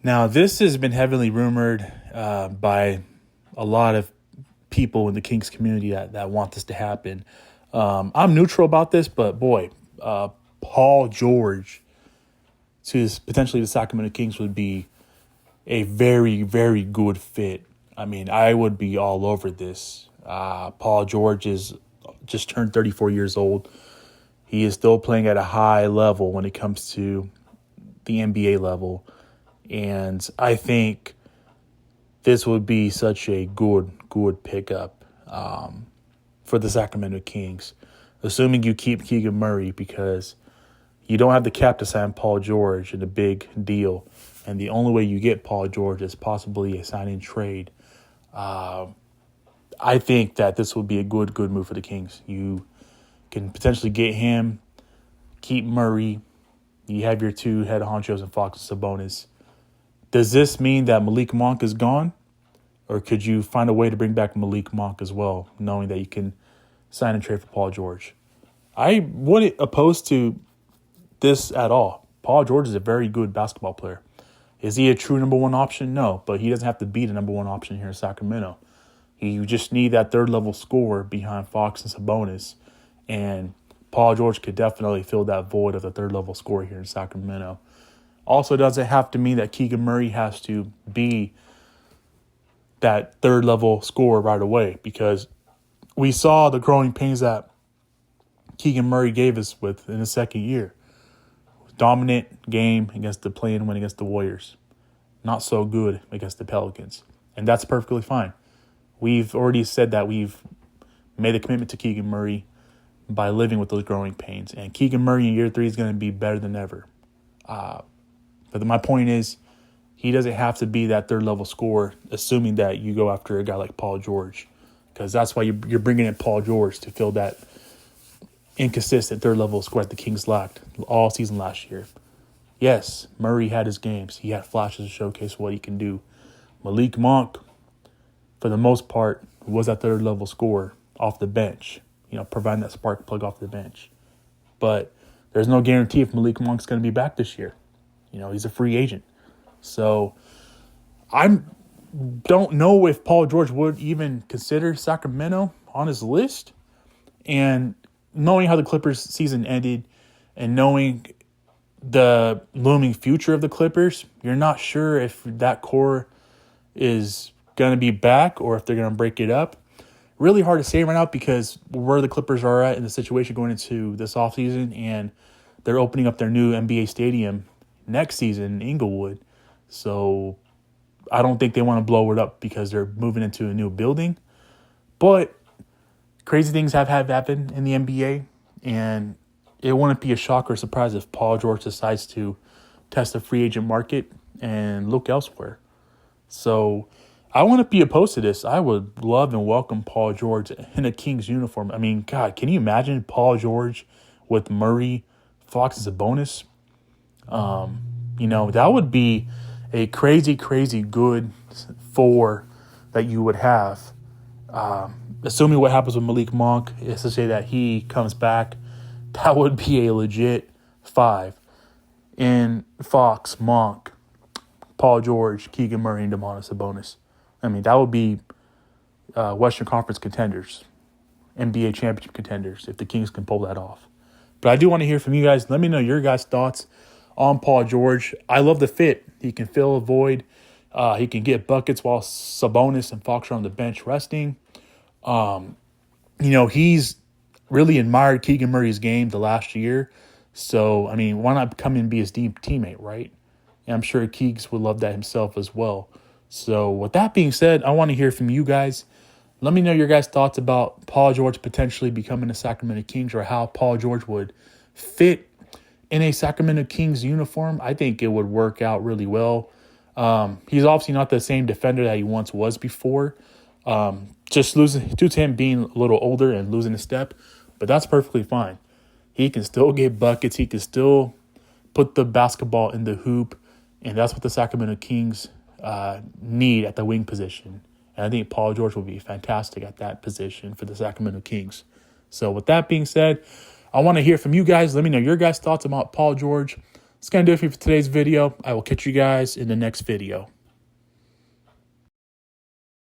Now, this has been heavily rumored by a lot of people in the Kings community that want this to happen. I'm neutral about this, but boy, Paul George to potentially the Sacramento Kings would be a very, very good fit. I mean, I would be all over this. Paul George is just turned 34 years old. He is still playing at a high level when it comes to the NBA level. And I think this would be such a good pickup for the Sacramento Kings, assuming you keep Keegan Murray, because you don't have the cap to sign Paul George in a big deal. And the only way you get Paul George is possibly a sign-in trade. I think that this would be a good move for the Kings. You can potentially get him, keep Murray. You have your two head honchos in Fox and Sabonis. Does this mean that Malik Monk is gone? Or could you find a way to bring back Malik Monk as well, knowing that you can sign and trade for Paul George? I wouldn't oppose to this at all. Paul George is a very good basketball player. Is he a true number one option? No, but he doesn't have to be the number one option here in Sacramento. You just need that third-level scorer behind Fox and Sabonis, and Paul George could definitely fill that void of the third-level scorer here in Sacramento. Also, doesn't have to mean that Keegan Murray has to be that third-level scorer right away, because we saw the growing pains that Keegan Murray gave us with in his second year. Dominant game against the play-in win against the Warriors. Not so good against the Pelicans. And that's perfectly fine. We've already said that we've made a commitment to Keegan Murray by living with those growing pains. And Keegan Murray in year 3 is going to be better than ever. But my point is, he doesn't have to be that third-level scorer, assuming that you go after a guy like Paul George. Because that's why you're bringing in Paul George to fill that inconsistent third-level score that the Kings lacked all season last year. Yes, Murray had his games. He had flashes to showcase what he can do. Malik Monk, for the most part, was that third-level scorer off the bench, providing that spark plug off the bench. But there's no guarantee if Malik Monk's going to be back this year. He's a free agent. So I don't know if Paul George would even consider Sacramento on his list. And knowing how the Clippers season ended and knowing the looming future of the Clippers, you're not sure if that core is going to be back or if they're going to break it up. Really hard to say right now because where the Clippers are at in the situation going into this offseason, and they're opening up their new NBA stadium next season in Inglewood. So I don't think they want to blow it up because they're moving into a new building. But crazy things have happened in the NBA, and it wouldn't be a shock or surprise if Paul George decides to test the free agent market and look elsewhere. So I wouldn't be opposed to this. I would love and welcome Paul George in a Kings uniform. I mean, God, can you imagine Paul George with Murray, Fox, and Sabonis? That would be a crazy good four that you would have. Assuming what happens with Malik Monk is to say that he comes back, that would be a legit 5 in Fox, Monk, Paul George, Keegan Murray, and Domantas Sabonis. I mean, that would be Western Conference contenders, NBA championship contenders, if the Kings can pull that off. But I do want to hear from you guys. Let me know your guys' thoughts on Paul George. I love the fit. He can fill a void. He can get buckets while Sabonis and Fox are on the bench resting. He's really admired Keegan Murray's game the last year. So, I mean, why not come and be his teammate, right? And I'm sure Keegs would love that himself as well. So, with that being said, I want to hear from you guys. Let me know your guys' thoughts about Paul George potentially becoming a Sacramento Kings, or how Paul George would fit in a Sacramento Kings uniform. I think it would work out really well. He's obviously not the same defender that he once was before. Just losing due to him being a little older and losing a step, but that's perfectly fine. He can still get buckets. He can still put the basketball in the hoop, and that's what the Sacramento Kings need at the wing position. And I think Paul George will be fantastic at that position for the Sacramento Kings. So with that being said, I want to hear from you guys. Let me know your guys' thoughts about Paul George. That's going to do it for today's video. I will catch you guys in the next video.